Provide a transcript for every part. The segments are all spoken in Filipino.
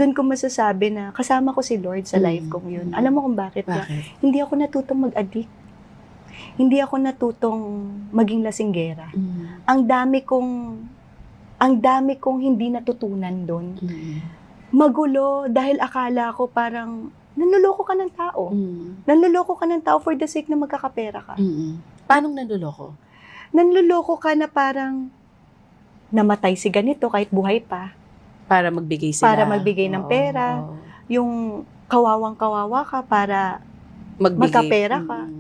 doon ko masasabi na kasama ko si Lord sa life kong yun. Alam mo kung bakit? Bakit? Hindi ako natutong mag-addict. Hindi ako natutong maging lasinggera. Ang dami kong hindi natutunan doon. Magulo dahil akala ko parang nanloloko ka ng tao. Nanloloko ka ng tao for the sake na magkakapera ka. Paanong nanloloko? Nanloloko ka na parang namatay si ganito kahit buhay pa. Para magbigay sila. Para magbigay ng pera. Yung kawawang-kawawa ka para magkapera ka.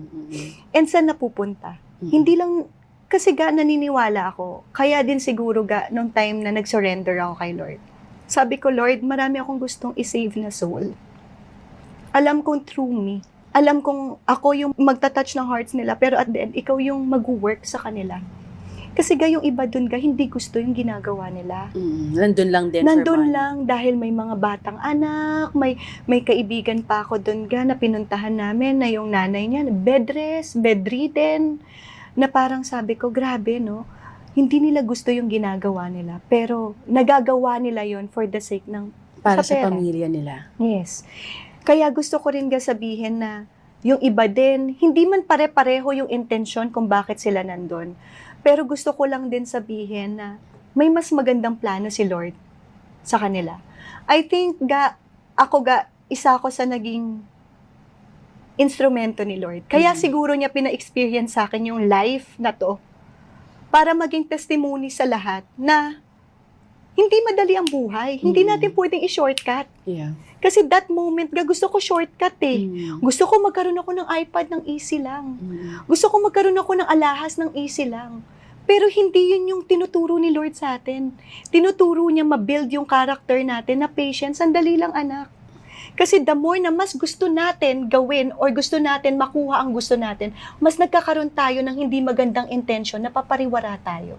And saan napupunta? Hindi lang, kasi naniniwala ako. Kaya din siguro nung time na nag-surrender ako kay Lord. Sabi ko, Lord, marami akong gustong i-save na soul. Alam kong through me. Alam kong ako yung magta-touch ng hearts nila, pero at the end, ikaw yung mag-work sa kanila. Kasi yung iba dun hindi gusto yung ginagawa nila. Nandun lang din Nandun lang dahil may mga batang anak, may kaibigan pa ako dun na pinuntahan namin na yung nanay niya, bed rest, bedridden, na parang sabi ko, grabe no, hindi nila gusto yung ginagawa nila, pero nagagawa nila yon for the sake ng para sa pera. pamilya nila. Yes. Kaya gusto ko rin sabihin na yung iba din, hindi man pare-pareho yung intensyon kung bakit sila nandun. Pero gusto ko lang din sabihin na may mas magandang plano si Lord sa kanila. I think isa ako sa naging instrumento ni Lord. Kaya siguro niya pina-experience sa akin yung life na to para maging testimony sa lahat na hindi madali ang buhay. Hindi natin pwedeng i-shortcut. Yeah. Kasi that moment, gusto ko shortcut eh. Gusto ko magkaroon ako ng iPad ng easy lang. Gusto ko magkaroon ako ng alahas ng easy lang. Pero hindi yun yung tinuturo ni Lord sa atin. Tinuturo niya ma-build yung character natin na patience. Sandali lang, anak. Kasi the more na mas gusto natin gawin or gusto natin makuha ang gusto natin, mas nagkakaroon tayo ng hindi magandang intention na papariwara tayo.